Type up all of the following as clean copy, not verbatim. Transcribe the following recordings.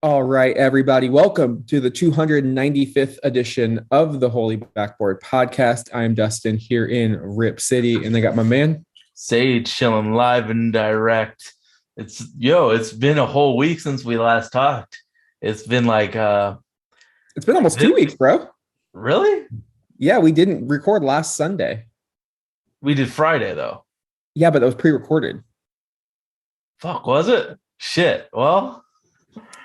All right, everybody. Welcome to the 295th edition of the Holy Backboard podcast. I am Dustin here in Rip City, and I got my man. Sage chilling live and direct. It's been a whole week since we last talked. It's been like It's been almost 2 weeks, bro. really? Yeah, we didn't record last Sunday. We did Friday though. Yeah, but that was pre-recorded. Fuck, was it? Shit. Well,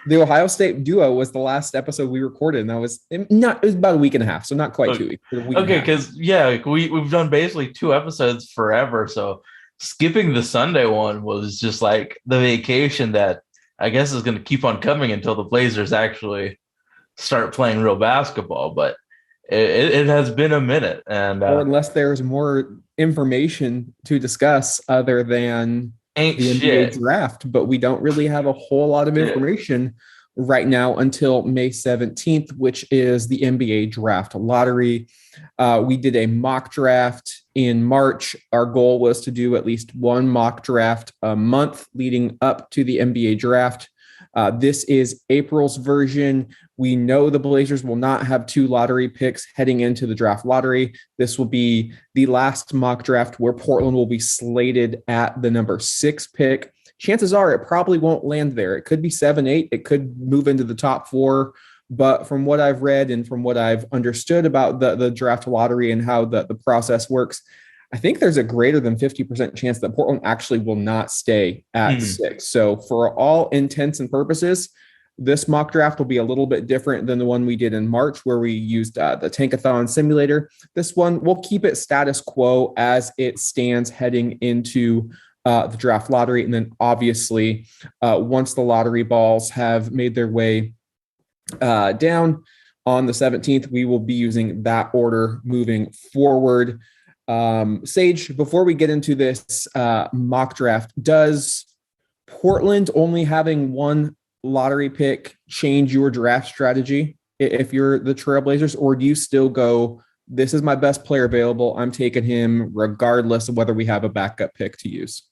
The Ohio State duo was the last episode we recorded, and that was not. It was about a week and a half, so not quite 2 weeks. okay, because we've done basically two episodes forever. So skipping the Sunday one was just like the vacation that I guess is going to keep on coming until the Blazers actually start playing real basketball. But it has been a minute, and or unless there's more information to discuss other than ain't the shit. NBA draft, but we don't really have a whole lot of information right now until May 17th, which is the NBA draft lottery. We did a mock draft in March. Our goal was to do at least one mock draft a month leading up to the NBA draft. This is April's version. We know the Blazers will not have two lottery picks heading into the draft lottery. This will be the last mock draft where Portland will be slated at the number 6 pick. Chances are it probably won't land there. It could be 7, 8. It could move into the top 4. But from what I've read and from what I've understood about the draft lottery and how the process works, I think there's a greater than 50% chance that Portland actually will not stay at 6. So for all intents and purposes, this mock draft will be a little bit different than the one we did in March, where we used the Tankathon simulator. This one, we'll keep it status quo as it stands heading into the draft lottery. And then obviously, once the lottery balls have made their way down on the 17th, we will be using that order moving forward. Sage, before we get into this mock draft, does Portland only having one lottery pick change your draft strategy if you're the Trailblazers, or do you still go, this is my best player available, I'm taking him regardless of whether we have a backup pick to use?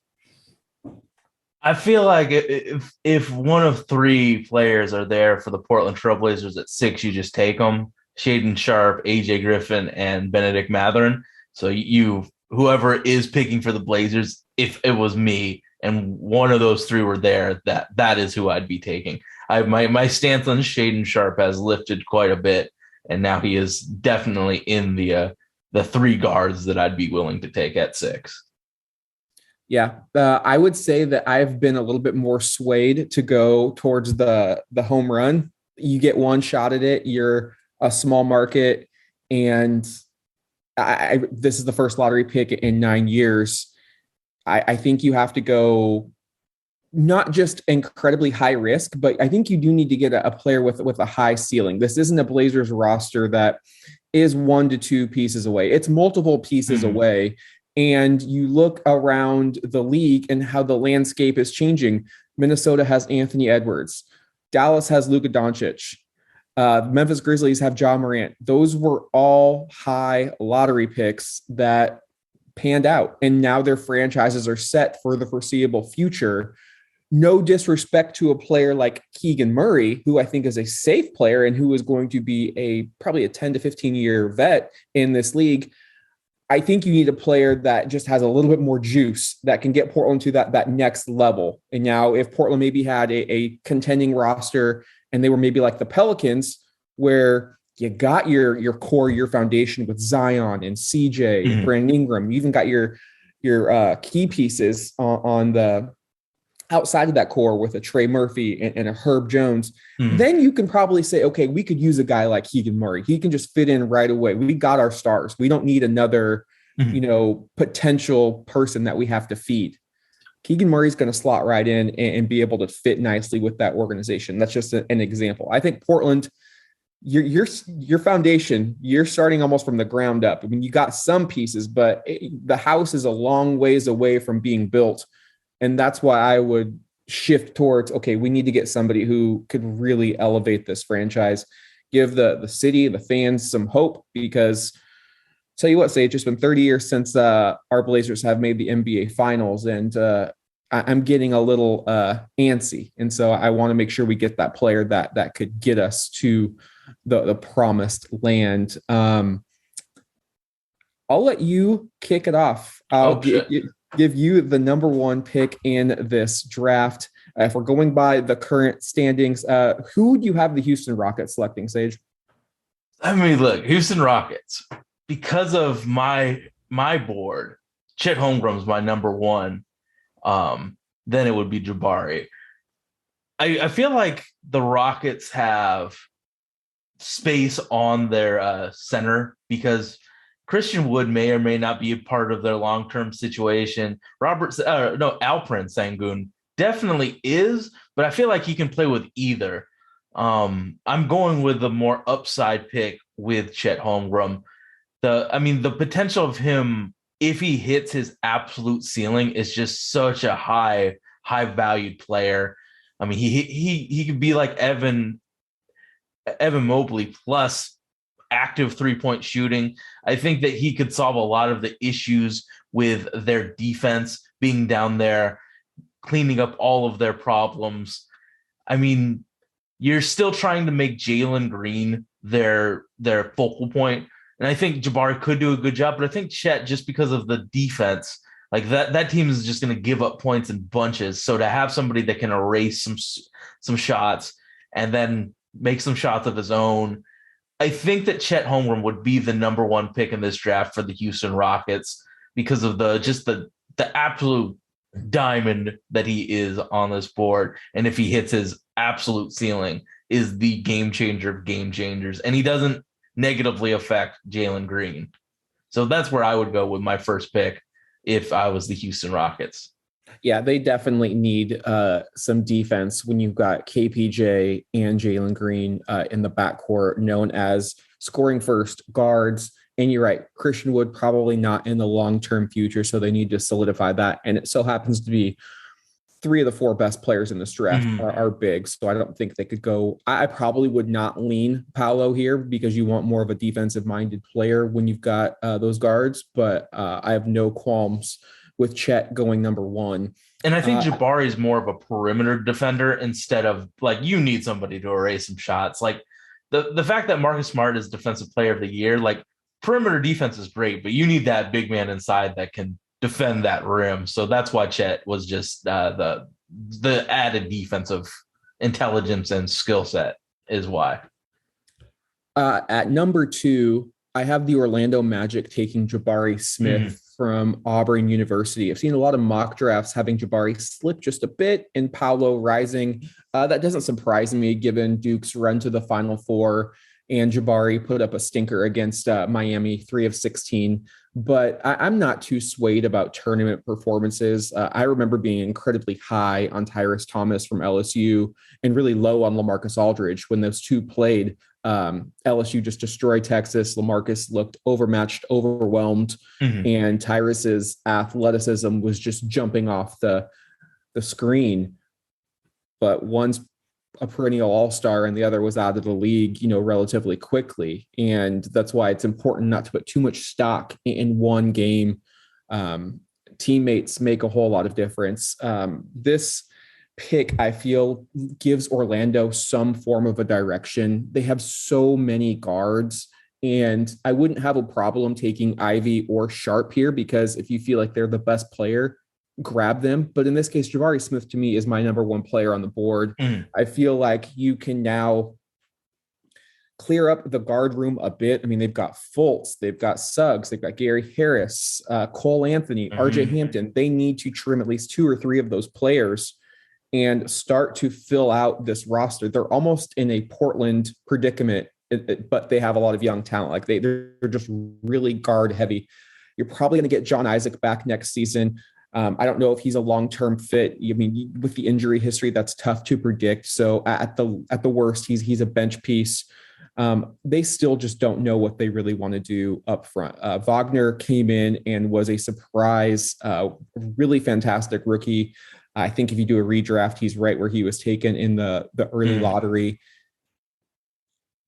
I feel like if one of three players are there for the Portland Trailblazers at 6, you just take them. Shaedon Sharpe, AJ Griffin, and Benedict Mathurin. So whoever is picking for the Blazers, if it was me and one of those three were there, that is who I'd be taking. My stance on Shaedon Sharpe has lifted quite a bit, and now he is definitely in the three guards that I'd be willing to take at 6. Yeah, I would say that I've been a little bit more swayed to go towards the home run. You get one shot at it. You're a small market, and this is the first lottery pick in 9 years. I think you have to go not just incredibly high risk, but I think you do need to get a player with a high ceiling. This isn't a Blazers roster that is 1 to 2 pieces away. It's multiple pieces away. And you look around the league and how the landscape is changing. Minnesota has Anthony Edwards. Dallas has Luka Doncic. Memphis Grizzlies have Ja Morant. Those were all high lottery picks that panned out, and now their franchises are set for the foreseeable future. No disrespect to a player like Keegan Murray, who I think is a safe player and who is going to be probably a 10 to 15 year vet in this league. I think you need a player that just has a little bit more juice that can get Portland to that next level. And now if Portland maybe had a contending roster and they were maybe like the Pelicans, where you got your core, your foundation with Zion and CJ, Brandon Ingram, you even got your key pieces on the outside of that core with a Trey Murphy and a Herb Jones, then you can probably say, okay, we could use a guy like Keegan Murray. He can just fit in right away. We got our stars. We don't need another, potential person that we have to feed. Keegan Murray's going to slot right in and be able to fit nicely with that organization. That's just an example. I think Portland, your foundation, you're starting almost from the ground up. I mean, you got some pieces, but the house is a long ways away from being built. And that's why I would shift towards, okay, we need to get somebody who could really elevate this franchise, give the city, the fans some hope, because tell you what, say it's just been 30 years since our Blazers have made the NBA finals. And I'm getting a little antsy. And so I want to make sure we get that player that could get us to the promised land. I'll let you kick it off. I'll give you the number one pick in this draft. If we're going by the current standings, who do you have the Houston Rockets selecting, Sage? I mean, look, Houston Rockets, because of my board, Chet Holmgren's my number one. Then it would be Jabari. I feel like the Rockets have space on their center because Christian Wood may or may not be a part of their long-term situation. Alperen Sengun definitely is, but I feel like he can play with either. I'm going with the more upside pick with Chet Holmgren. The potential of him, if he hits his absolute ceiling, is just such a high valued player. I mean, he could be like Evan Mobley plus active 3-point shooting. I think that he could solve a lot of the issues with their defense, being down there, cleaning up all of their problems. I mean, you're still trying to make Jalen Green their focal point. And I think Jabari could do a good job, but I think Chet, just because of the defense, like that team is just going to give up points in bunches. So to have somebody that can erase some shots and then make some shots of his own, I think that Chet Holmgren would be the number one pick in this draft for the Houston Rockets because of the absolute diamond that he is on this board. And if he hits his absolute ceiling, is the game changer of game changers. And he doesn't negatively affect Jalen Green. So that's where I would go with my first pick if I was the Houston Rockets. Yeah, they definitely need some defense when you've got KPJ and Jalen Green in the backcourt, known as scoring first guards. And you're right, Christian Wood probably not in the long-term future, so they need to solidify that. And it so happens to be 3 of the 4 best players in this draft are big, so I don't think they could go. I probably would not lean Paolo here because you want more of a defensive-minded player when you've got those guards, but I have no qualms with Chet going number one. And I think Jabari is more of a perimeter defender instead of, like, you need somebody to erase some shots. Like, the fact that Marcus Smart is Defensive Player of the Year, like, perimeter defense is great, but you need that big man inside that can defend that rim. So that's why Chet was just the added defensive intelligence and skill set is why. At number 2, I have the Orlando Magic taking Jabari Smith from Auburn University. I've seen a lot of mock drafts having Jabari slip just a bit and Paolo rising. That doesn't surprise me given Duke's run to the Final Four and Jabari put up a stinker against Miami, 3 of 16. But I'm not too swayed about tournament performances. I remember being incredibly high on Tyrese Thomas from LSU and really low on LaMarcus Aldridge when those two played. LSU just destroyed Texas. LaMarcus looked overmatched, overwhelmed, and Tyrese's athleticism was just jumping off the screen. But one's a perennial all-star and the other was out of the league, relatively quickly. And that's why it's important not to put too much stock in one game. Teammates make a whole lot of difference. This pick, I feel, gives Orlando some form of a direction. They have so many guards, and I wouldn't have a problem taking Ivy or Sharp here because if you feel like they're the best player, grab them. But in this case, Jabari Smith to me is my number one player on the board. I feel like you can now clear up the guard room a bit. I mean, they've got Fultz, they've got Suggs, they've got Gary Harris, Cole Anthony, RJ Hampton. They need to trim at least 2 or 3 of those players and start to fill out this roster. They're almost in a Portland predicament, but they have a lot of young talent. Like they're just really guard heavy. You're probably going to get John Isaac back next season. I don't know if he's a long-term fit. I mean, with the injury history, that's tough to predict. So at the worst, he's a bench piece. They still just don't know what they really want to do up front. Wagner came in and was a surprise, really fantastic rookie. I think if you do a redraft, he's right where he was taken in the early lottery.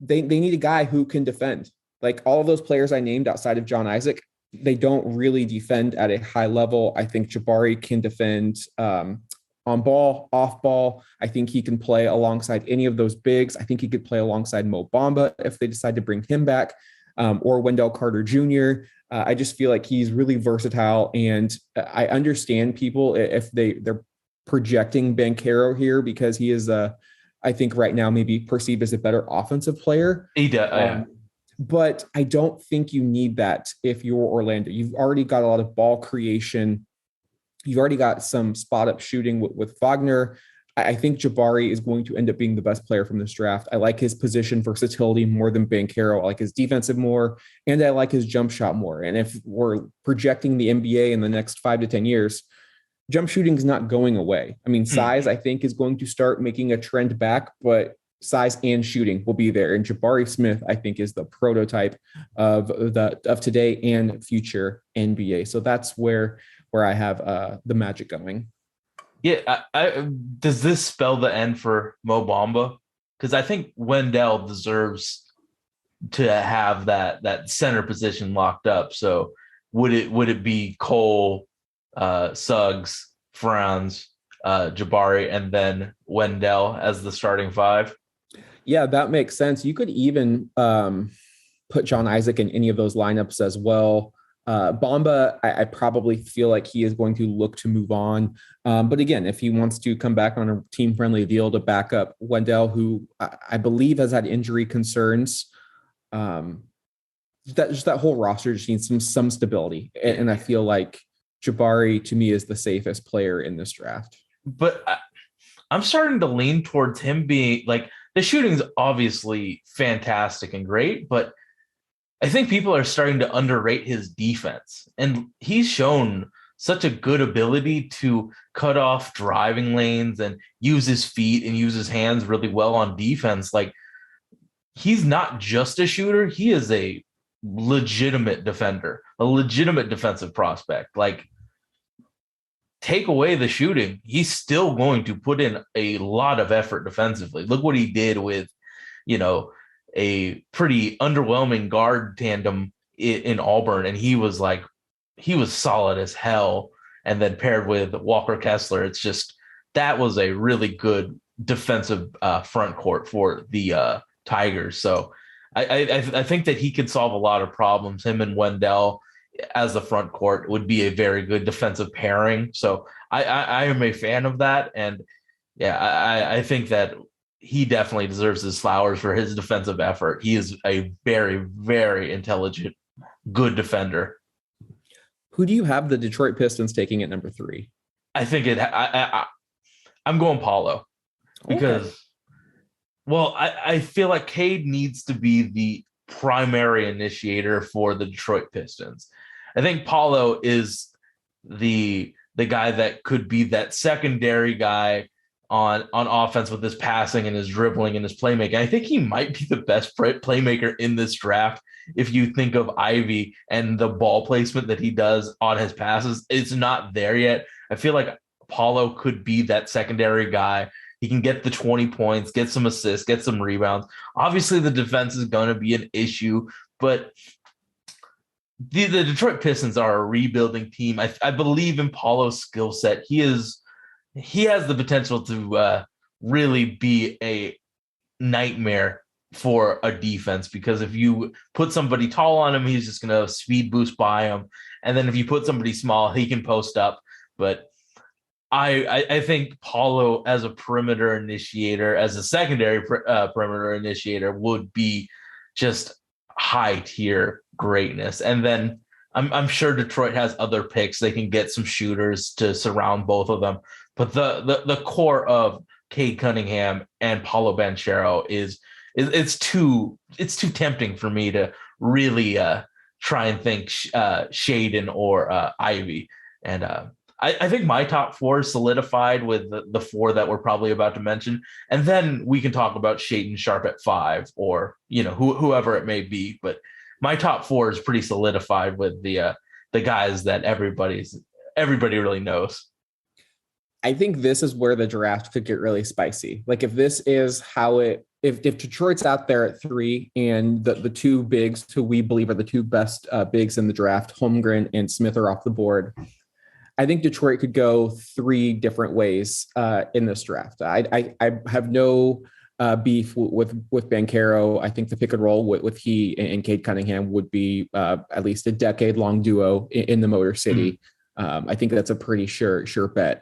They need a guy who can defend. Like all of those players I named outside of John Isaac, they don't really defend at a high level. I think Jabari can defend on ball, off ball. I think he can play alongside any of those bigs. I think he could play alongside Mo Bamba if they decide to bring him back, or Wendell Carter Jr. I just feel like he's really versatile, and I understand people if they're projecting Banchero here because he is I think right now maybe perceived as a better offensive player. He does. But I don't think you need that if you're Orlando. You've already got a lot of ball creation. You've already got some spot up shooting with Wagner. I think Jabari is going to end up being the best player from this draft. I like his position versatility more than Banchero. I like his defensive more, and I like his jump shot more. And if we're projecting the NBA in the next 5 to 10 years, jump shooting is not going away. I mean, size, I think, is going to start making a trend back, but size and shooting will be there. And Jabari Smith, I think, is the prototype of today and future NBA. So that's where I have the Magic going. Yeah, does this spell the end for Mo Bamba? Because I think Wendell deserves to have that center position locked up. So would it be Cole, Suggs, Franz, Jabari, and then Wendell as the starting five? Yeah, that makes sense. You could even put John Isaac in any of those lineups as well. Bamba, I probably feel like he is going to look to move on. But again, if he wants to come back on a team-friendly deal to back up Wendell, who I believe has had injury concerns, that whole roster just needs some stability. And I feel like Jabari, to me, is the safest player in this draft. But I'm starting to lean towards him being like, the shooting's obviously fantastic and great, but I think people are starting to underrate his defense. And he's shown such a good ability to cut off driving lanes and use his feet and use his hands really well on defense. Like, he's not just a shooter, he is a legitimate defender, a legitimate defensive prospect. Like, take away the shooting, he's still going to put in a lot of effort defensively. Look what he did with, a pretty underwhelming guard tandem in Auburn. And he was solid as hell. And then paired with Walker Kessler, it's just, that was a really good defensive front court for the Tigers. So I think that he could solve a lot of problems. Him and Wendell as the front court would be a very good defensive pairing. So I am a fan of that. And yeah, I think that he definitely deserves his flowers for his defensive effort. He is a very, very intelligent, good defender. Who do you have the Detroit Pistons taking at number 3? I think I'm going Paulo because, I feel like Cade needs to be the primary initiator for the Detroit Pistons. I think Paulo is the guy that could be that secondary guy on offense with his passing and his dribbling and his playmaking. I think he might be the best playmaker in this draft. If you think of Ivy and the ball placement that he does on his passes, it's not there yet. I feel like Paulo could be that secondary guy. He can get the 20 points, get some assists, get some rebounds. Obviously, the defense is going to be an issue, but the Detroit Pistons are a rebuilding team. I believe in Paulo's skill set. He has the potential to really be a nightmare for a defense, because if you put somebody tall on him, he's just going to speed boost by him. And then if you put somebody small, he can post up. But I think Paulo as a perimeter initiator, as a secondary perimeter initiator, would be just high tier greatness. And then I'm sure Detroit has other picks. They can get some shooters to surround both of them. But the core of Cade Cunningham and Paulo Banchero is too tempting for me to really try and think Shaden or Ivy. And I think my top 4 is solidified with the 4 that we're probably about to mention. And then we can talk about Shaden Sharp at 5 or, whoever it may be. But my top 4 is pretty solidified with the guys that everybody really knows. I think this is where the draft could get really spicy. Like, if this is how it if Detroit's out there at 3 and the two bigs who we believe are the two best bigs in the draft, Holmgren and Smith, are off the board, I think Detroit could go 3 different ways in this draft. I have no beef with Banchero. I think the pick and roll with he and Cade Cunningham would be at least a decade-long duo in the Motor City. I think that's a pretty sure bet.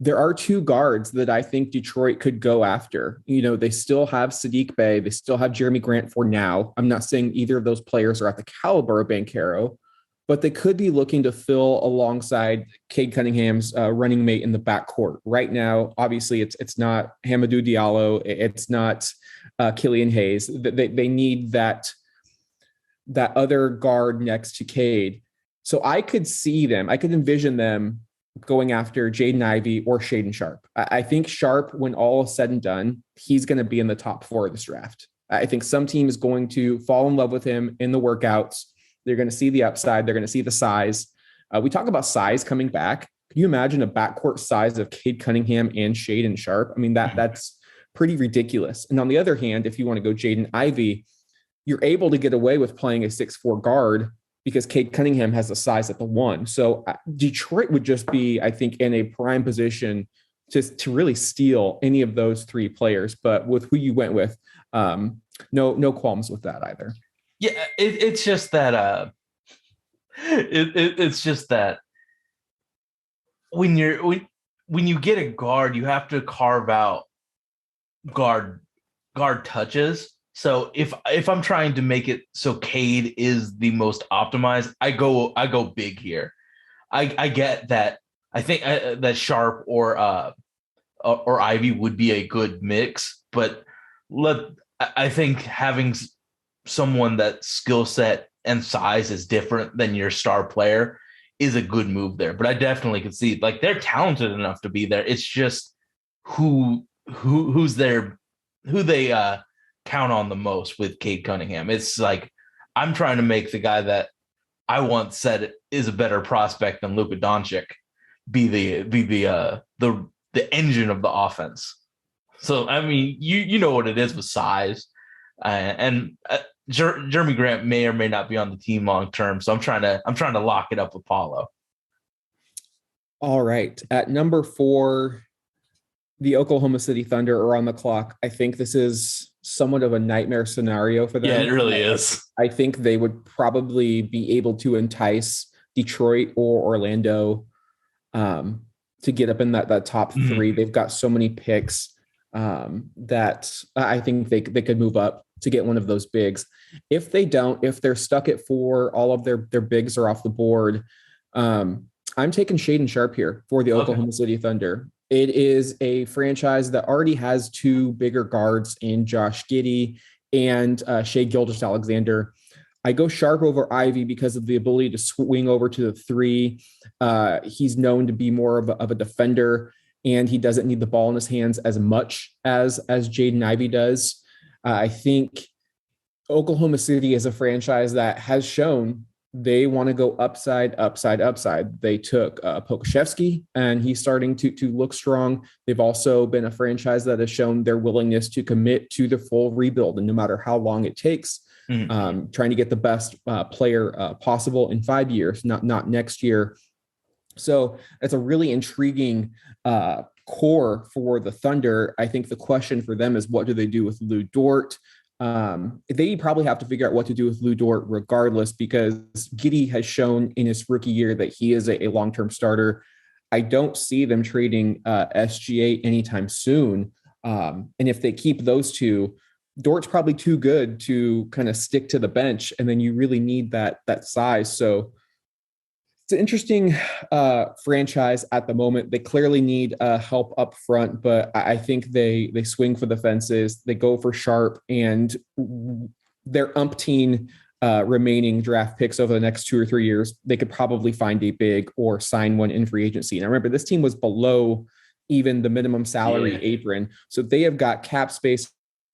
There are 2 guards that I think Detroit could go after. You know, they still have Sadiq Bey. They still have Jeremy Grant for now. I'm not saying either of those players are at the caliber of Banchero, but they could be looking to fill alongside Cade Cunningham's running mate in the backcourt. Right now, obviously, it's not Hamidou Diallo. It's not Killian Hayes. They need that other guard next to Cade. So I could envision them going after Jaden Ivey or Shaedon Sharpe. I think Sharpe, when all is said and done, he's going to be in the top 4 of this draft. I think some team is going to fall in love with him in the workouts. They're going to see the upside. They're going to see the size. We talk about size coming back. Can you imagine a backcourt size of Cade Cunningham and Shaedon Sharpe? I mean, that's pretty ridiculous. And on the other hand, if you want to go Jaden Ivey, you're able to get away with playing a 6'4" guard because Cade Cunningham has a size at the 1. So Detroit would just be, I think, in a prime position to really steal any of those 3 players. But with who you went with, no qualms with that either. Yeah, it's just that it's just that when you get a guard, you have to carve out guard touches. So if I'm trying to make it so Cade is the most optimized, I go big here. I get that. I think that Sharpe or Ivy would be a good mix, but I think having someone that skill set and size is different than your star player is a good move there. But I definitely could see, like, they're talented enough to be there. It's just who's there, who they count on the most with Cade Cunningham. It's like, I'm trying to make the guy that I once said is a better prospect than Luka Doncic be the engine of the offense. So, I mean, you know what it is with size. And Jeremy Grant may or may not be on the team long term, so I'm trying to lock it up with Paulo. All right, at number 4, the Oklahoma City Thunder are on the clock. I think this is somewhat of a nightmare scenario for them. Yeah, it really is. I think they would probably be able to entice Detroit or Orlando to get up in that top 3. Mm-hmm. They've got so many picks that I think they could move up to get one of those bigs. If they don't, if they're stuck at 4, all of their bigs are off the board. I'm taking Shaedon Sharpe here for the Oklahoma City Thunder. It is a franchise that already has 2 bigger guards in Josh Giddey and Shai Gilgeous-Alexander. I go Sharpe over Ivy because of the ability to swing over to the 3. He's known to be more of a defender, and he doesn't need the ball in his hands as much as Jaden Ivey does. I think Oklahoma City is a franchise that has shown they want to go upside. They took Pokusevski, and he's starting to look strong. They've also been a franchise that has shown their willingness to commit to the full rebuild, and no matter how long it takes, trying to get the best player possible in 5 years, not next year. So it's a really intriguing core for the Thunder. I think the question for them is, what do they do with Lou Dort? They probably have to figure out what to do with Lou Dort regardless, because Giddey has shown in his rookie year that he is a long-term starter. I don't see them trading SGA anytime soon. And if they keep those 2, Dort's probably too good to kind of stick to the bench, and then you really need that size. So it's an interesting franchise at the moment. They clearly need help up front, but I think they swing for the fences. They go for Sharpe, and their umpteen remaining draft picks over the next 2 or 3 years, they could probably find a big or sign one in free agency. And I remember this team was below even the minimum salary apron, so they have got cap space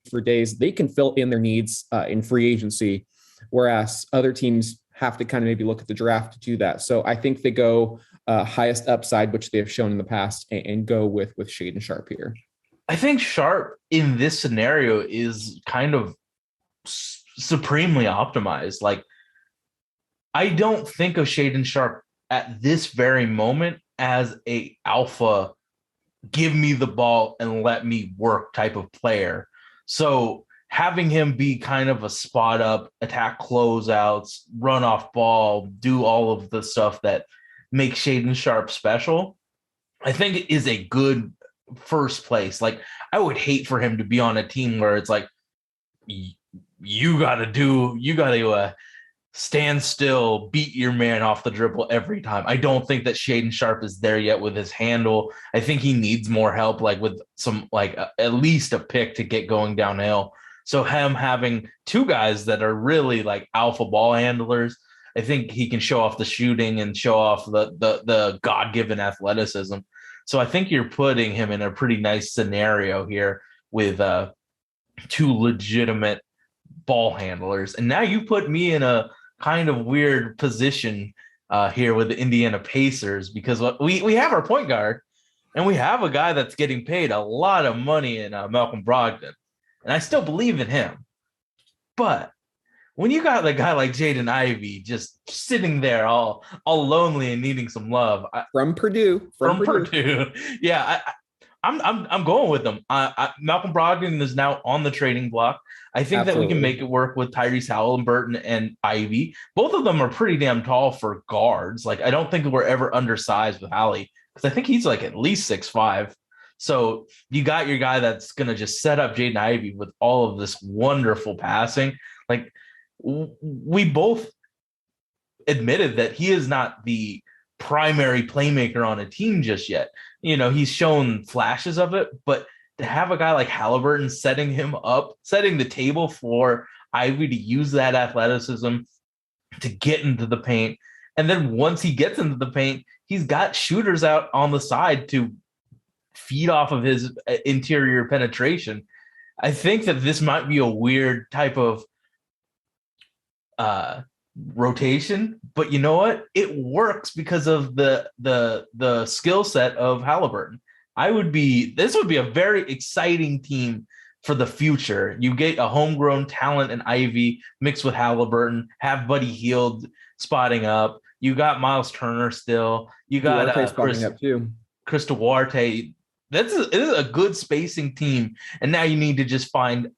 for days. They can fill in their needs in free agency, whereas other teams have to kind of maybe look at the draft to do that. So I think they go highest upside, which they have shown in the past, and go with Shaedon Sharpe here. I think Sharp in this scenario is kind of supremely optimized. Like, I don't think of Shaden Sharp at this very moment as a alpha, give me the ball and let me work type of player. So having him be kind of a spot up, attack closeouts, run off ball, do all of the stuff that makes Shaden Sharp special, I think it is a good first place. Like, I would hate for him to be on a team where it's like, you got to stand still, beat your man off the dribble every time. I don't think that Shaden Sharp is there yet with his handle. I think he needs more help, like with some, at least a pick to get going downhill. So him having two guys that are really like alpha ball handlers, I think he can show off the shooting and show off the God-given athleticism. So I think you're putting him in a pretty nice scenario here with two legitimate ball handlers. And now you put me in a kind of weird position here with the Indiana Pacers, because we have our point guard and we have a guy that's getting paid a lot of money in Malcolm Brogdon. And I still believe in him. But when you got a guy like Jaden Ivey just sitting there all lonely and needing some love from Purdue, yeah, I'm going with them. Malcolm Brogdon is now on the trading block. I think that we can make it work with Tyrese Halliburton and Ivy. Both of them are pretty damn tall for guards. Like, I don't think we're ever undersized with Hallie, because I think he's like at least 6'5". So you got your guy that's going to just set up Jaden Ivey with all of this wonderful passing. Like, we both admitted that he is not the primary playmaker on a team just yet. You know, he's shown flashes of it, but to have a guy like Halliburton setting him up, setting the table for Ivy to use that athleticism to get into the paint. And then once he gets into the paint, he's got shooters out on the side to feed off of his interior penetration. I think that this might be a weird type of rotation, but you know what? It works because of the skill set of Halliburton. This would be a very exciting team for the future. You get a homegrown talent in Ivy mixed with Halliburton, have Buddy Hield spotting up. You got Miles Turner still. You got Chris Duarte. It is a good spacing team. And now you need to just find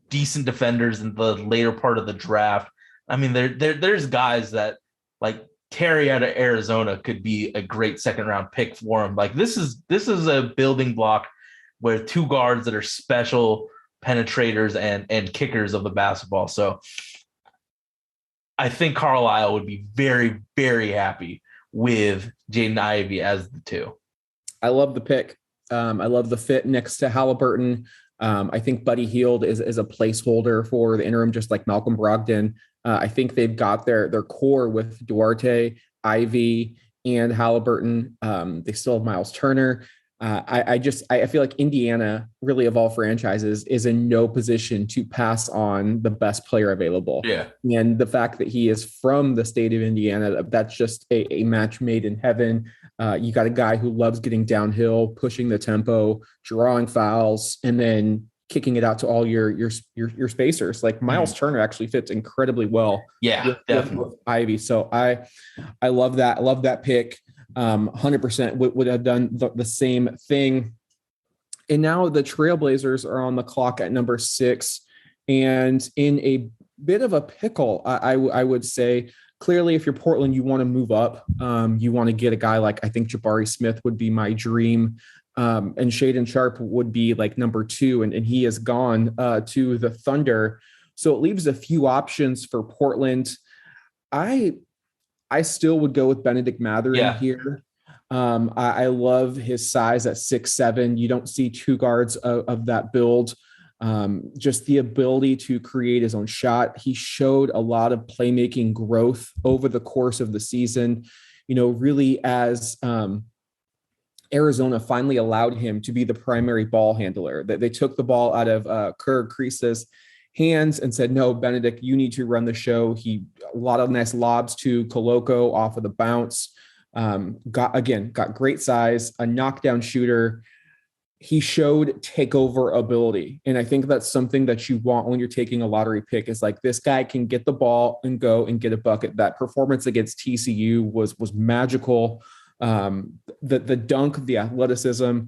decent defenders in the later part of the draft. I mean, there's guys that, like, Terry out of Arizona could be a great second round pick for him. Like, this is a building block where two guards that are special penetrators and kickers of the basketball. So I think Carlisle would be very, very happy with Jaden Ivey as the two. I love the pick. I love the fit next to Halliburton. I think Buddy Hield is a placeholder for the interim, just like Malcolm Brogdon. I think they've got their core with Duarte, Ivy, and Halliburton. They still have Miles Turner. I feel like Indiana, really of all franchises, is in no position to pass on the best player available. Yeah. And the fact that he is from the state of Indiana, that's just a match made in heaven. You got a guy who loves getting downhill, pushing the tempo, drawing fouls, and then kicking it out to all your spacers. Like, Miles Turner actually fits incredibly well. Yeah, definitely. With Ivy. So I love that. I love that pick. 100% would have done the same thing. And now the Trailblazers are on the clock at number 6, and in a bit of a pickle, I would say. Clearly, if you're Portland, you want to move up. You want to get a guy like, I think Jabari Smith would be my dream. And Shaden Sharp would be like number 2, and he has gone to the Thunder. So it leaves a few options for Portland. I still would go with Benedict Mathurin here. I love his size at 6'7". You don't see two guards of that build. Just the ability to create his own shot. He showed a lot of playmaking growth over the course of the season, really as Arizona finally allowed him to be the primary ball handler. That they took the ball out of Kerr Kriis's hands and said, no, Benedict, you need to run the show. A lot of nice lobs to Koloko off of the bounce. Got great size, a knockdown shooter. he showed takeover ability. And I think that's something that you want when you're taking a lottery pick is like, this guy can get the ball and go and get a bucket. That performance against TCU was magical. The dunk, the athleticism.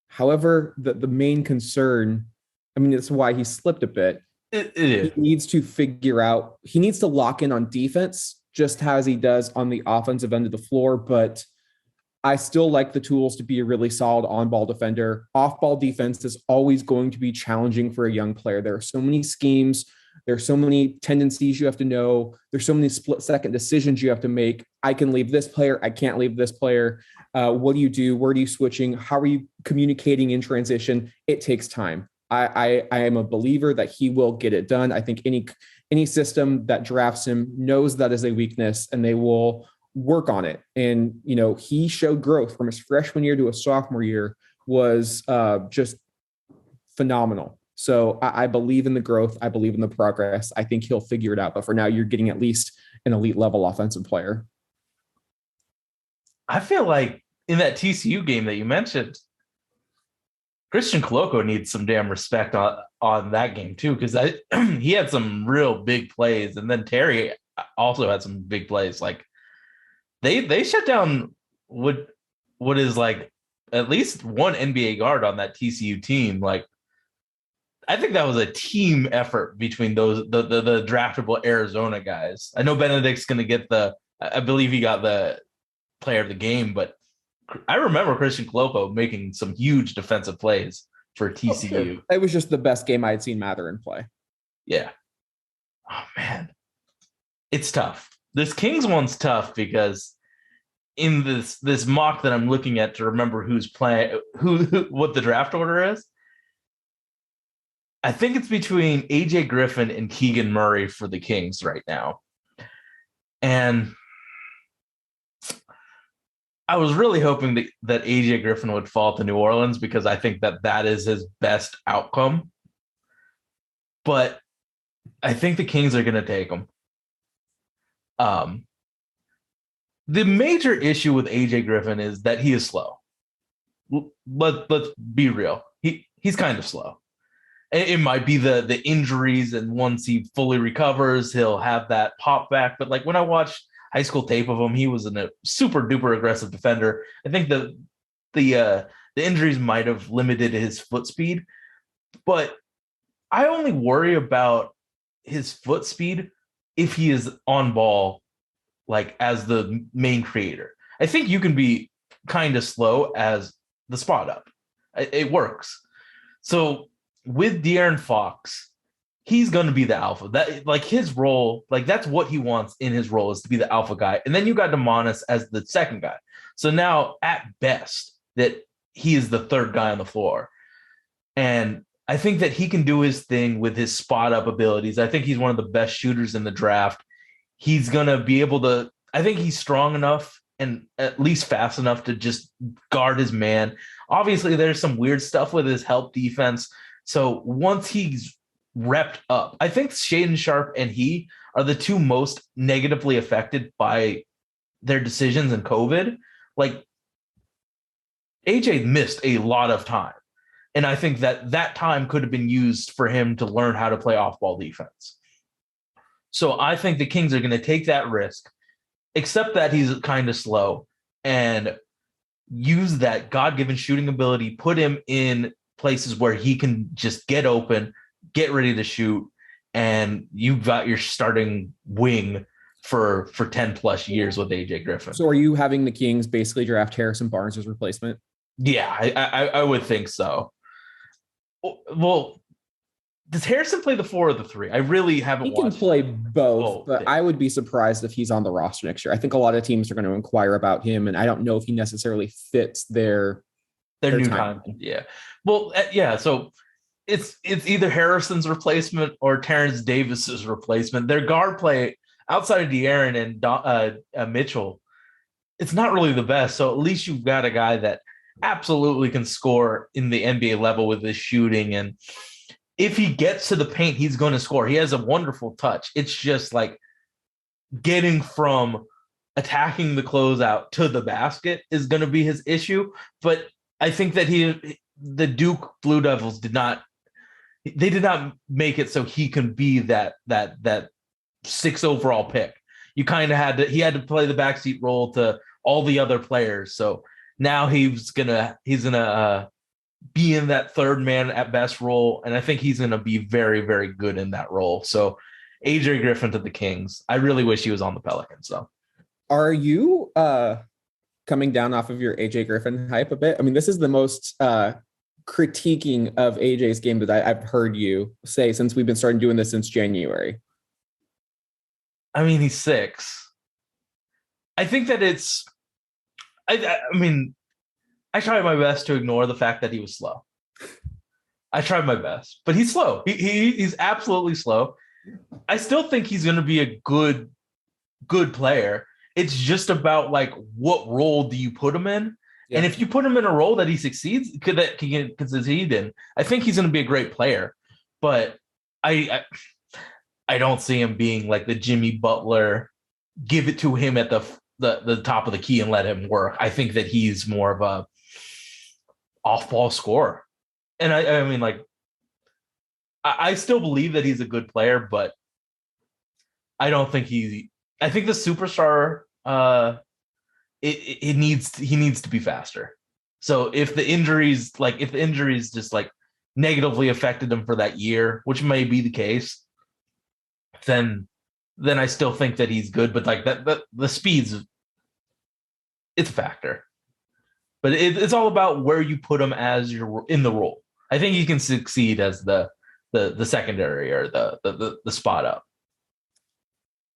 However, the main concern, I mean, it's why he slipped a bit. He needs to figure out, he needs to lock in on defense just as he does on the offensive end of the floor. But I still like the tools to be a really solid on-ball defender. Off-ball defense is always going to be challenging for a young player. There are so many schemes. There are so many tendencies you have to know. There's so many split-second decisions you have to make. I can leave this player. I can't leave this player. What do you do? Where are you switching? How are you communicating in transition? It takes time. I am a believer that he will get it done. I think any system that drafts him knows that is a weakness, and they will work on it. And, he showed growth from his freshman year to a sophomore year was just phenomenal. So I believe in the growth. I believe in the progress. I think he'll figure it out. But for now, you're getting at least an elite level offensive player. I feel like in that TCU game that you mentioned, Christian Coloco needs some damn respect on that game too, because he had some real big plays. And then Terry also had some big plays. Like, They shut down what is like at least one NBA guard on that TCU team. Like, I think that was a team effort between the draftable Arizona guys. I know Benedict's going to get I believe he got the player of the game, but I remember Christian Coloco making some huge defensive plays for TCU. Oh, sure. It was just the best game I had seen Mathurin play. Yeah. Oh man, it's tough. This Kings one's tough because in this mock that I'm looking at to remember who's playing, what the draft order is, I think it's between AJ Griffin and Keegan Murray for the Kings right now. And I was really hoping that AJ Griffin would fall to New Orleans because I think that is his best outcome. But I think the Kings are going to take him. The major issue with AJ Griffin is that he is slow. Let's be real. He's kind of slow. It might be the injuries, and once he fully recovers, he'll have that pop back. But like when I watched high school tape of him, he was a super duper aggressive defender. I think the injuries might have limited his foot speed, but I only worry about his foot speed if he is on ball, like as the main creator. I think you can be kind of slow as the spot up. It works. So with De'Aaron Fox, he's going to be the alpha. That, like, his role, like that's what he wants in his role, is to be the alpha guy. And then you got Demonis as the second guy. So now at best that he is the third guy on the floor. And I think that he can do his thing with his spot up abilities. I think he's one of the best shooters in the draft. He's going to be able to, I think he's strong enough and at least fast enough to just guard his man. Obviously, there's some weird stuff with his help defense. So once he's repped up, I think Shaedon Sharpe and he are the two most negatively affected by their decisions in COVID. Like, AJ missed a lot of time. And I think that time could have been used for him to learn how to play off-ball defense. So I think the Kings are going to take that risk, accept that he's kind of slow, and use that God-given shooting ability, put him in places where he can just get open, get ready to shoot, and you've got your starting wing for 10 plus years with AJ Griffin. So are you having the Kings basically draft Harrison Barnes as replacement? Yeah, I would think so. Well, does Harrison play the 4 or the 3? I really haven't watched. He can play both, but I would be surprised if he's on the roster next year. I think a lot of teams are going to inquire about him, and I don't know if he necessarily fits their new time. Yeah. Well, yeah. So it's either Harrison's replacement or Terrence Davis's replacement. Their guard play outside of De'Aaron and Mitchell, it's not really the best. So at least you've got a guy that absolutely can score in the NBA level with his shooting. And if he gets to the paint, he's going to score. He has a wonderful touch. It's just like getting from attacking the closeout to the basket is going to be his issue. But I think that the Duke Blue Devils did not make it so he can be that 6 overall pick. You kind of he had to play the backseat role to all the other players. So now he's gonna be in that third man at best role, and I think he's gonna be very, very good in that role. So AJ Griffin to the Kings. I really wish he was on the Pelicans though. Are you coming down off of your AJ Griffin hype a bit? I mean, this is the most critiquing of AJ's game that I've heard you say since we've been starting doing this since January. I mean, he's 6. I think that it's. I mean, I tried my best to ignore the fact that he was slow. I tried my best, but he's slow. He's absolutely slow. I still think he's going to be a good player. It's just about like what role do you put him in, and if you put him in a role that he succeeds, could succeed in. I think he's going to be a great player, but I don't see him being like the Jimmy Butler. Give it to him at the top of the key and let him work. I think that he's more of a off-ball scorer. And I mean, like, I still believe that he's a good player, but I don't think I think the superstar, he needs to be faster. So if the injuries just like negatively affected him for that year, which may be the case, then I still think that he's good. But like the speed's, it's a factor. But it's all about where you put him as you're in the role. I think he can succeed as the secondary or the spot up.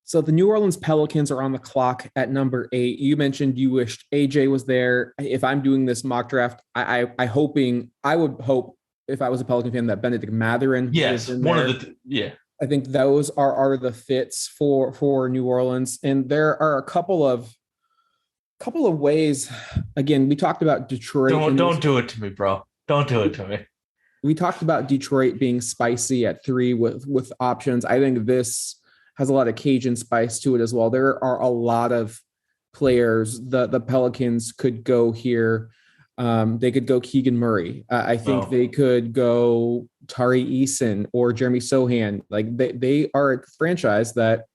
So the New Orleans Pelicans are on the clock at number 8. You mentioned you wished AJ was there. If I'm doing this mock draft, I would hope if I was a Pelican fan that Benedict Mathurin. Yes, one of the I think those are the fits for New Orleans, and there are a couple of ways. Again, we talked about Detroit. Don't do it to me, bro. Don't do it to me. We talked about Detroit being spicy at 3 with options. I think this has a lot of Cajun spice to it as well. There are a lot of players. The Pelicans could go here. They could go Keegan Murray. I think they could go Tari Eason or Jeremy Sohan. Like they are a franchise that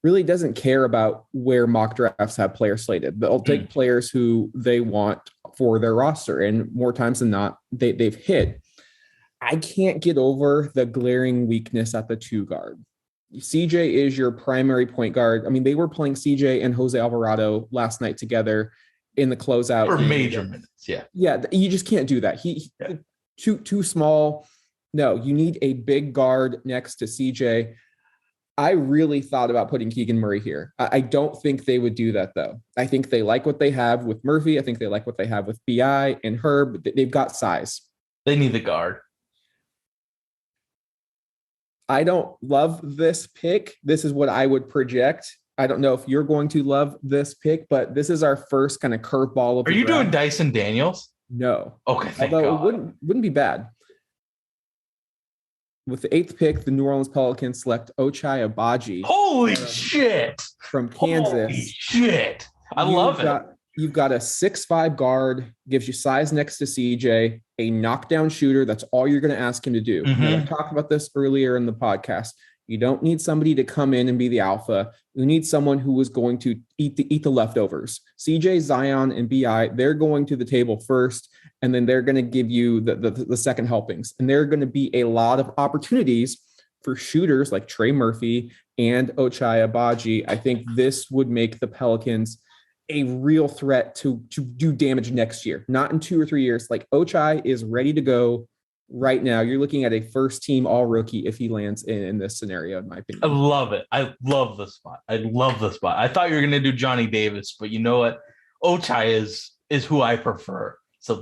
really doesn't care about where mock drafts have players slated. They'll take players who they want for their roster, and more times than not, they've hit. I can't get over the glaring weakness at the 2 guard. CJ is your primary point guard. I mean, they were playing CJ and Jose Alvarado last night together in the closeout for major minutes. Yeah. You just can't do that. He too small. No, you need a big guard next to CJ. I really thought about putting Keegan Murray here. I don't think they would do that though. I think they like what they have with Murphy. I think they like what they have with BI and Herb. They've got size. They need the guard. I don't love this pick. This is what I would project. I don't know if you're going to love this pick, but this is our first kind of curveball. Are you doing Dyson Daniels? No. Okay, thank Although God. It wouldn't be bad. With the 8th pick, the New Orleans Pelicans select Ochai Obagi. Holy shit! From Kansas. Holy shit! I love it. You've got a 6'5" guard, gives you size next to CJ, a knockdown shooter. That's all you're going to ask him to do. I talked about this earlier in the podcast. You don't need somebody to come in and be the alpha. You need someone who is going to eat the leftovers. CJ, Zion, and BI, they're going to the table first, and then they're going to give you the second helpings. And there are going to be a lot of opportunities for shooters like Trey Murphy and Ochai Obagi. I think this would make the Pelicans a real threat to do damage next year, not in 2 or 3 years. Like Ochai is ready to go right now. You're looking at a first team all rookie if he lands in this scenario, in my opinion. I love it. I love the spot. I thought you were going to do Johnny Davis, but you know what? Ochai is who I prefer. So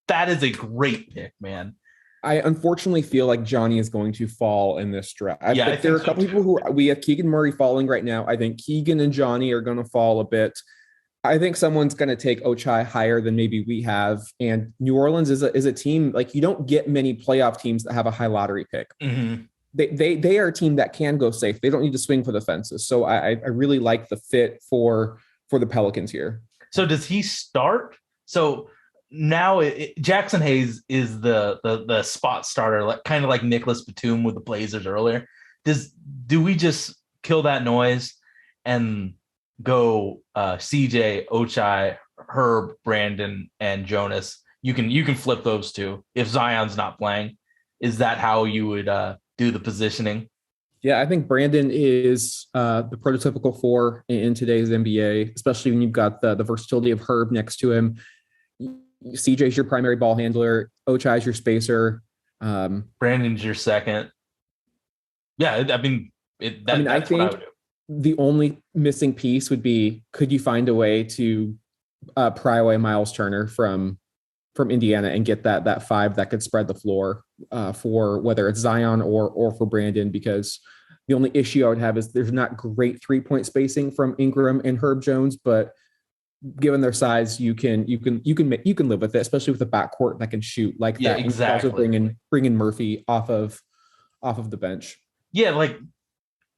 that is a great pick, man. I unfortunately feel like Johnny is going to fall in this draft. Yeah, there are a couple people who we have Keegan Murray falling right now. I think Keegan and Johnny are going to fall a bit. I think someone's going to take Ochai higher than maybe we have. And New Orleans is a team, like you don't get many playoff teams that have a high lottery pick. They are a team that can go safe. They don't need to swing for the fences. So I really like the fit for the Pelicans here. So does he start? So now Jackson Hayes is the spot starter, like kind of like Nicholas Batum with the Blazers earlier. Do we just kill that noise and go CJ, Ochai, Herb, Brandon, and Jonas? You can flip those two if Zion's not playing. Is that how you would do the positioning? Yeah, I think Brandon is the prototypical four in today's NBA, especially when you've got the versatility of Herb next to him. CJ's your primary ball handler. Ochai's your spacer. Brandon's your second. Yeah, I mean, I think what I would do. The only missing piece would be, could you find a way to pry away Miles Turner from Indiana and get that five that could spread the floor for whether it's Zion or for Brandon? Because the only issue I would have is there's not great 3-point spacing from Ingram and Herb Jones, but given their size, you can live with it, especially with a backcourt that can shoot like that. Exactly. Also bring in Murphy off of the bench. Yeah, like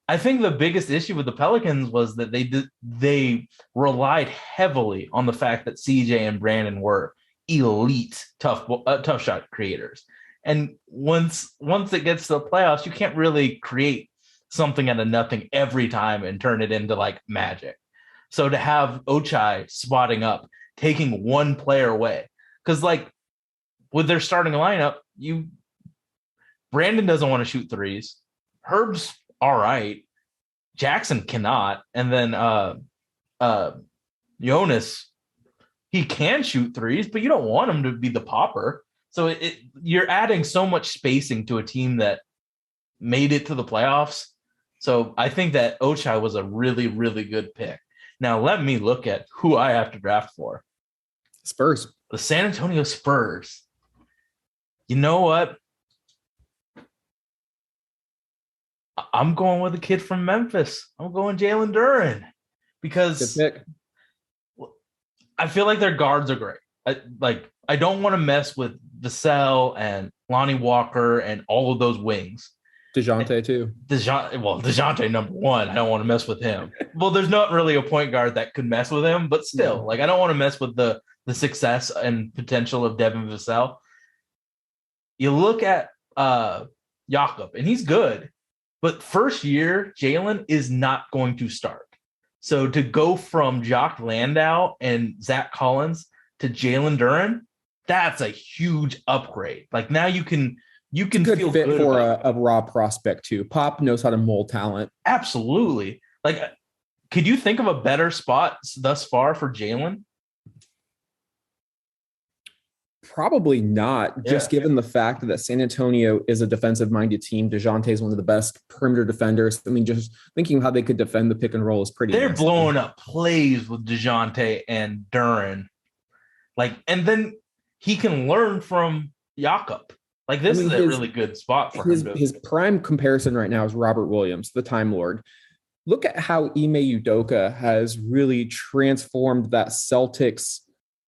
I think the biggest issue with the Pelicans was that they relied heavily on the fact that CJ and Brandon were elite tough shot creators, and once it gets to the playoffs, you can't really create something out of nothing every time and turn it into like magic. So to have Ochai spotting up, taking one player away, because like with their starting lineup, Brandon doesn't want to shoot threes. Herb's all right. Jackson cannot. And then Jonas, he can shoot threes, but you don't want him to be the popper. So you're adding so much spacing to a team that made it to the playoffs. So I think that Ochai was a really, really good pick. Now let me look at who I have to draft for. Spurs. The San Antonio Spurs. You know what? I'm going with a kid from Memphis. I'm going Jalen Duren because I feel like their guards are great. I don't want to mess with Vassell and Lonnie Walker and all of those wings. DeJounte too. DeJounte number one. I don't want to mess with him. Well, there's not really a point guard that could mess with him, but still, like I don't want to mess with the success and potential of Devin Vassell. You look at Jakob, and he's good. But first year, Jalen is not going to start. So to go from Jock Landau and Zach Collins to Jalen Duren, that's a huge upgrade. Like now you can feel fit good for a raw prospect too. Pop knows how to mold talent. Absolutely. Like, could you think of a better spot thus far for Jalen? Probably not, just given the fact that San Antonio is a defensive-minded team. DeJounte is one of the best perimeter defenders. I mean, just thinking how they could defend the pick and roll is pretty. They're blowing up plays with DeJounte and Duren. Like, and then he can learn from Jakob. Like, this is a really good spot for him. His prime comparison right now is Robert Williams, the Time Lord. Look at how Ime Udoka has really transformed that Celtics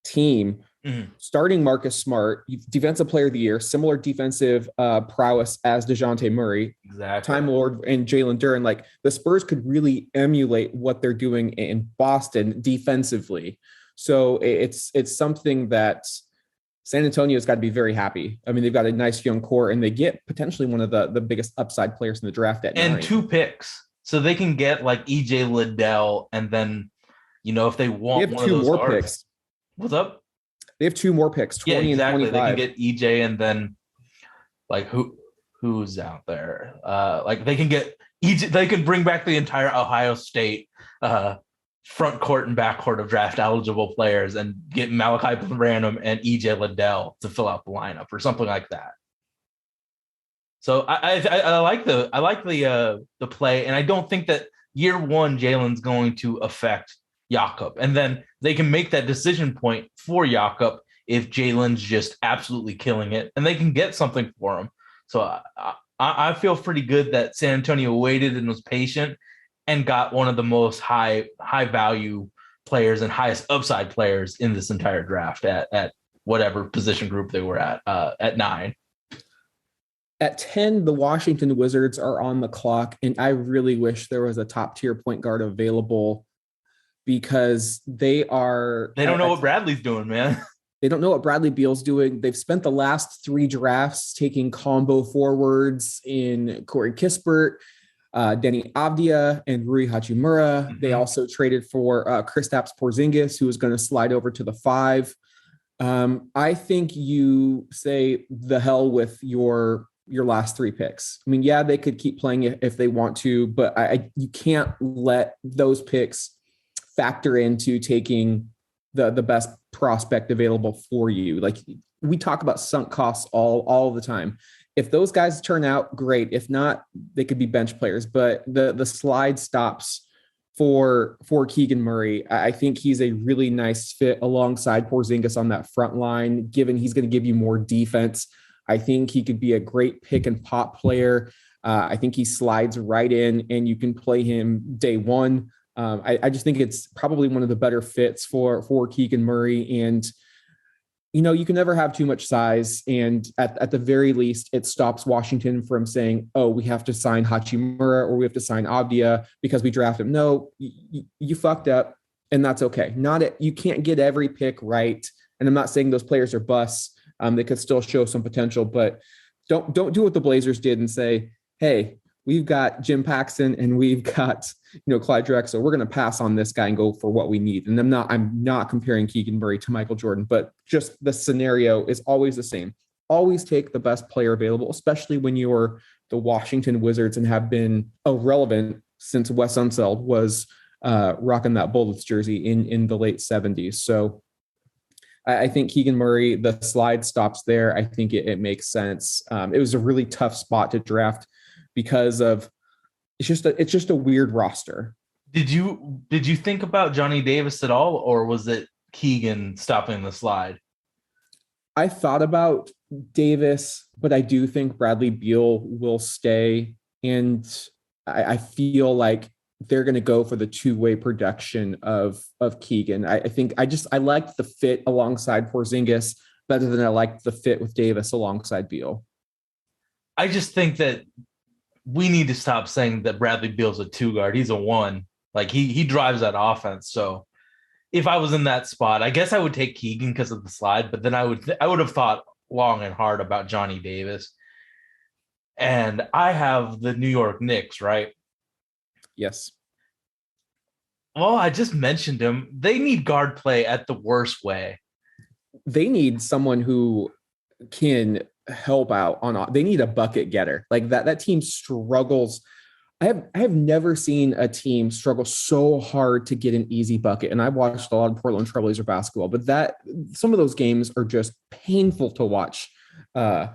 team. Mm-hmm. Starting Marcus Smart, defensive player of the year, similar defensive prowess as DeJounte Murray, exactly. Time Lord, and Jalen Duren. Like the Spurs could really emulate what they're doing in Boston defensively. So it's something that San Antonio's got to be very happy. I mean, they've got a nice young core, and they get potentially one of the biggest upside players in the draft at 9. 2 picks, so they can get like EJ Liddell, and then if they want one of those more picks. What's up? They have 2 more picks, 20 and 25. They can get EJ, and then like who's out there? Like they can get EJ. They can bring back the entire Ohio State front court and back court of draft eligible players, and get Malachi Branham and EJ Liddell to fill out the lineup or something like that. So I like the play, and I don't think that year one Jalen's going to affect Jakob, and then they can make that decision point for Jakob if Jalen's just absolutely killing it, and they can get something for him. So I feel pretty good that San Antonio waited and was patient and got one of the most high value players and highest upside players in this entire draft at whatever position group they were at 9. At 10, the Washington Wizards are on the clock, and I really wish there was a top tier point guard available, because they don't know what Bradley's doing, man. They don't know what Bradley Beal's doing. They've spent the last 3 drafts taking combo forwards in Corey Kispert, Denny Avdia, and Rui Hachimura. Mm-hmm. They also traded for Kristaps Porzingis, who is going to slide over to the 5. I think you say the hell with your last 3 picks. I mean, yeah, they could keep playing it if they want to, but you can't let those picks factor into taking the best prospect available for you. Like, we talk about sunk costs all the time. If those guys turn out, great. If not, they could be bench players. But the slide stops for Keegan Murray. I think he's a really nice fit alongside Porzingis on that front line, given he's going to give you more defense. I think he could be a great pick and pop player. I think he slides right in and you can play him day one. I just think it's probably one of the better fits for Keegan Murray. And, you can never have too much size. And at the very least, it stops Washington from saying, oh, we have to sign Hachimura or we have to sign Avdia because we draft him. No, you fucked up, and that's okay. You can't get every pick right. And I'm not saying those players are busts. They could still show some potential, but don't do what the Blazers did and say, hey, we've got Jim Paxson and we've got, Clyde Drexler. We're going to pass on this guy and go for what we need. And I'm not comparing Keegan Murray to Michael Jordan, but just the scenario is always the same. Always take the best player available, especially when you're the Washington Wizards and have been irrelevant since Wes Unseld was rocking that Bullets jersey in the late 70s. So I think Keegan Murray, the slide stops there. I think it makes sense. It was a really tough spot to draft because of it's just a weird roster. Did you think about Johnny Davis at all, or was it Keegan stopping the slide? I thought about Davis, but I do think Bradley Beal will stay, and I feel like they're going to go for the two-way production of Keegan. I think I liked the fit alongside Porzingis better than I liked the fit with Davis alongside Beal. I just think that we need to stop saying that Bradley Beal's a 2 guard. He's a 1. Like he drives that offense. So if I was in that spot, I guess I would take Keegan because of the slide, but then I would have thought long and hard about Johnny Davis. And I have the New York Knicks, right? Yes. Well, I just mentioned him. They need guard play at the worst way. They need someone who can help out they need a bucket getter. Like that team struggles. I have never seen a team struggle so hard to get an easy bucket. And I've watched a lot of Portland Trailblazer basketball, but some of those games are just painful to watch. I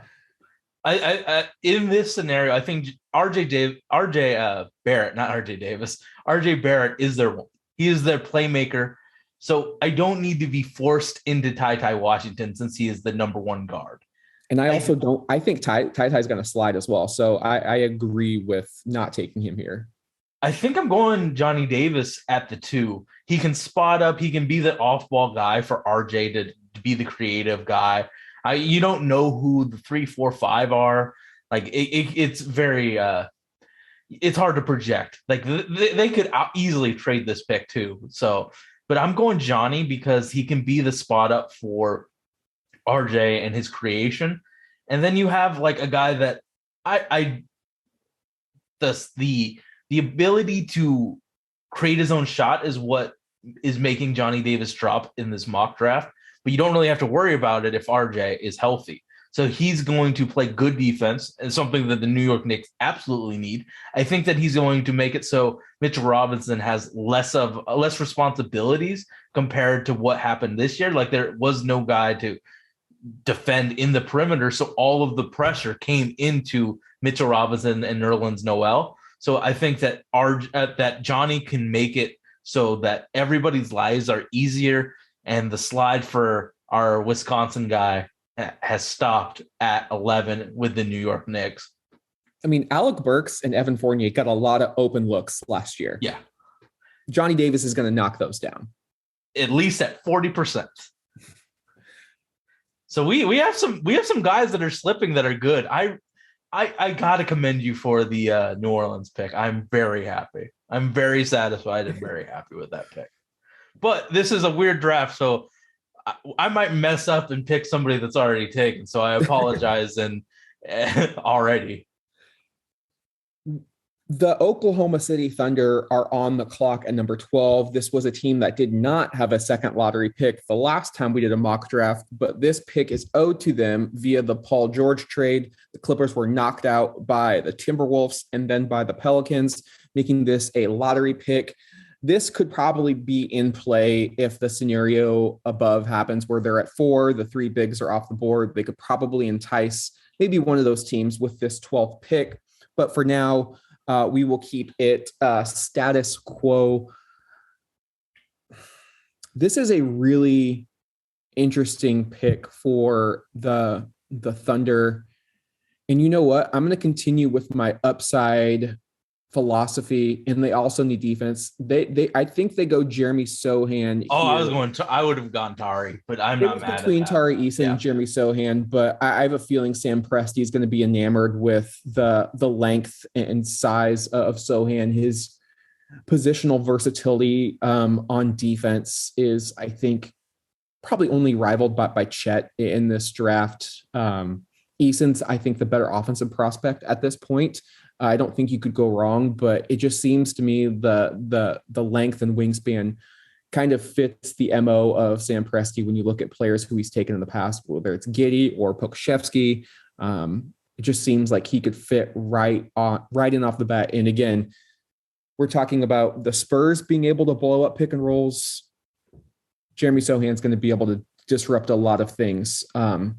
in this scenario, I think RJ Barrett, not RJ Davis. RJ Barrett is their playmaker. So I don't need to be forced into Ty Washington since he is the number 1 guard. And I think Ty is going to slide as well. So I agree with not taking him here. I think I'm going Johnny Davis at the 2. He can spot up. He can be the off-ball guy for RJ to be the creative guy. You don't know who the 3, 4, 5 are. Like it's very it's hard to project. Like they could easily trade this pick too. So, but I'm going Johnny because he can be the spot up for RJ and his creation. And then you have like a guy that the ability to create his own shot is what is making Johnny Davis drop in this mock draft. But you don't really have to worry about it if RJ is healthy. So he's going to play good defense, and something that the New York Knicks absolutely need. I think that he's going to make it so Mitchell Robinson has less responsibilities compared to what happened this year. Like there was no guy to defend in the perimeter, so all of the pressure came into Mitchell Robinson and Nerlens Noel. So I think that that Johnny can make it so that everybody's lives are easier, and the slide for our Wisconsin guy has stopped at 11 with the New York Knicks. I mean, Alec Burks and Evan Fournier got a lot of open looks last year. Yeah. Johnny Davis is going to knock those down. At least at 40%. So we have some guys that are slipping that are good. I got to commend you for the New Orleans pick. I'm very happy. I'm very satisfied and very happy with that pick. But this is a weird draft, so I might mess up and pick somebody that's already taken. So I apologize and already. The Oklahoma City Thunder are on the clock at number 12. This was a team that did not have a second lottery pick the last time we did a mock draft, but this pick is owed to them via the Paul George trade. The Clippers were knocked out by the Timberwolves and then by the Pelicans, making this a lottery pick. This could probably be in play if the scenario above happens where they're at 4, the 3 bigs are off the board. They could probably entice maybe one of those teams with this 12th pick. But for now, we will keep it status quo. This is a really interesting pick for the Thunder. And you know what? I'm going to continue with my upside philosophy, and they also need defense. I think they go Jeremy Sohan. I would have gone Tari, but I'm not mad between at that. Tari Eason and Jeremy Sohan, but I have a feeling Sam Presti is going to be enamored with the length and size of Sohan. His positional versatility on defense is, I think, probably only rivaled by Chet in this draft. Eason's, I think, the better offensive prospect at this point. I don't think you could go wrong, but it just seems to me the length and wingspan kind of fits the MO of Sam Presti when you look at players who he's taken in the past, whether it's Giddey or Pokusevski. It just seems like he could fit right in off the bat. And again, we're talking about the Spurs being able to blow up pick and rolls. Jeremy Sohan's going to be able to disrupt a lot of things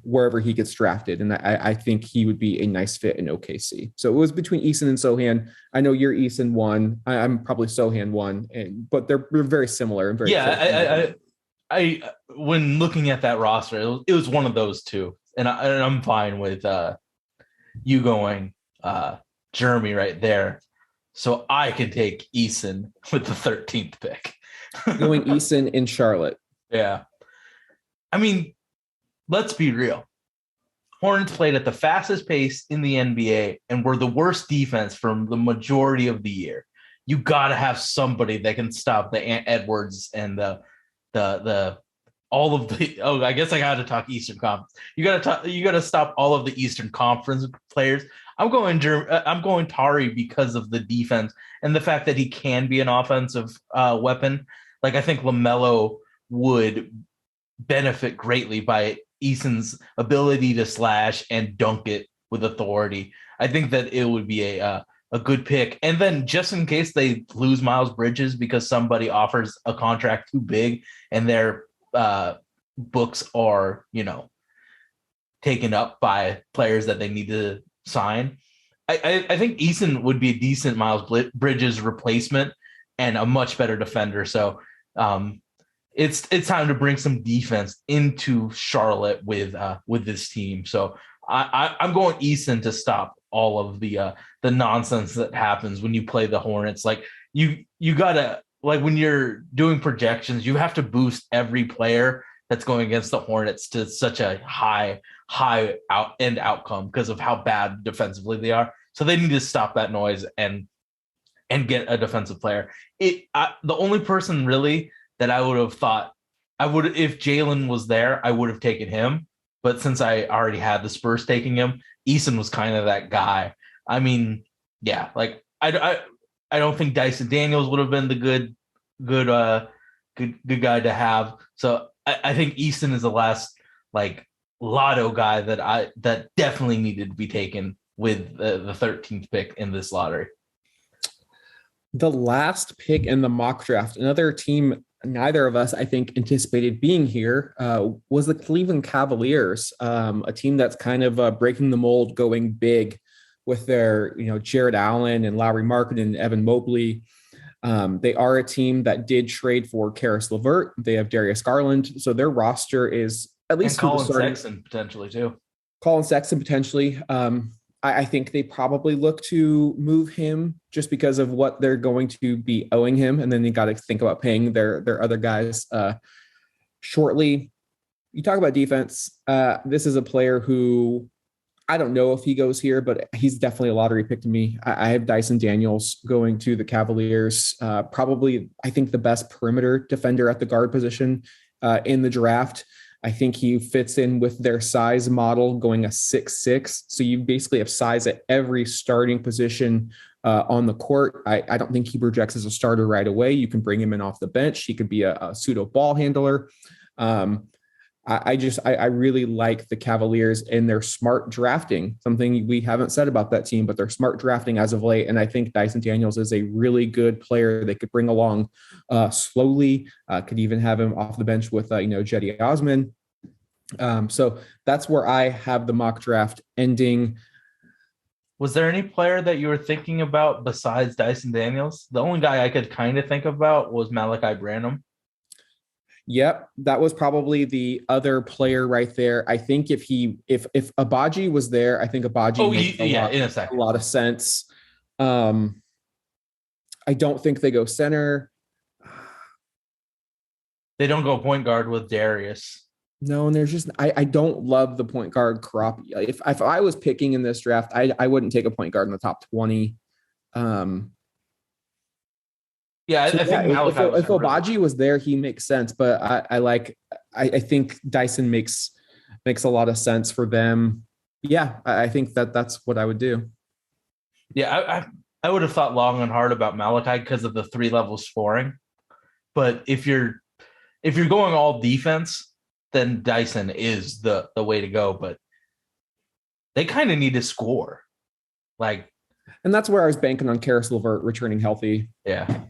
wherever he gets drafted. And I think he would be a nice fit in OKC. So it was between Eason and Sohan. I know you're Eason 1. I'm probably Sohan 1, but they're very similar and very I when looking at that roster, it was one of those two. And I'm fine with you going Jeremy right there. So I can take Eason with the 13th pick. Going Eason in Charlotte. Yeah. I mean, let's be real. Hornets played at the fastest pace in the NBA and were the worst defense from the majority of the year. You got to have somebody that can stop the Edwards and the all of the. Oh, I guess I got to talk Eastern Conference. You got to stop all of the Eastern Conference players. I'm going Tari because of the defense and the fact that he can be an offensive weapon. Like, I think LaMelo would benefit greatly by Eason's ability to slash and dunk it with authority. I think that it would be a good pick. And then just in case they lose Miles Bridges because somebody offers a contract too big and their books are, taken up by players that they need to sign, I think Eason would be a decent Miles Bridges replacement and a much better defender. So it's time to bring some defense into Charlotte with this team. So I'm going Eason to stop all of the nonsense that happens when you play the Hornets. Like you gotta, like, when you're doing projections, you have to boost every player that's going against the Hornets to such a high end outcome because of how bad defensively they are. So they need to stop that noise and get a defensive player. The only person really that I would have thought if Jalen was there, I would have taken him. But since I already had the Spurs taking him, Eason was kind of that guy. I mean, yeah, like I don't think Dyson Daniels would have been the good guy to have. So I think Eason is the last like lotto guy that definitely needed to be taken with the 13th pick in this lottery. The last pick in the mock draft, another team neither of us, I think, anticipated being here, was the Cleveland Cavaliers, a team that's kind of breaking the mold, going big with their, Jared Allen and Lowry Markkanen and Evan Mobley. They are a team that did trade for Karis LeVert. They have Darius Garland. So their roster is at least Colin Sexton potentially too. Colin Sexton potentially. I think they probably look to move him just because of what they're going to be owing him. And then they got to think about paying their other guys shortly. You talk about defense. This is a player who I don't know if he goes here, but he's definitely a lottery pick to me. I have Dyson Daniels going to the Cavaliers. Probably, I think, the best perimeter defender at the guard position in the draft. I think he fits in with their size model, going a 6'6". So you basically have size at every starting position on the court. I don't think he projects as a starter right away. You can bring him in off the bench. He could be a pseudo ball handler. I really like the Cavaliers and their smart drafting, something we haven't said about that team, but they're smart drafting as of late. And I think Dyson Daniels is a really good player they could bring along slowly, could even have him off the bench with, Jetty Osman. So that's where I have the mock draft ending. Was there any player that you were thinking about besides Dyson Daniels? The only guy I could kind of think about was Malachi Branham. Yep, that was probably the other player right there. I think if Obagi was there, I think Obagi makes a lot of sense. I don't think they go center. They don't go point guard with Darius. No, and there's just I don't love the point guard crop. If I was picking in this draft, I wouldn't take a point guard in the top 20. I think if Obagi was there, he makes sense. But I think Dyson makes a lot of sense for them. Yeah, I think that's what I would do. Yeah, I would have thought long and hard about Malachi because of the 3-level scoring. But if you're going all defense, then Dyson is the way to go. But they kind of need to score. And that's where I was banking on Karis LeVert returning healthy. Yeah.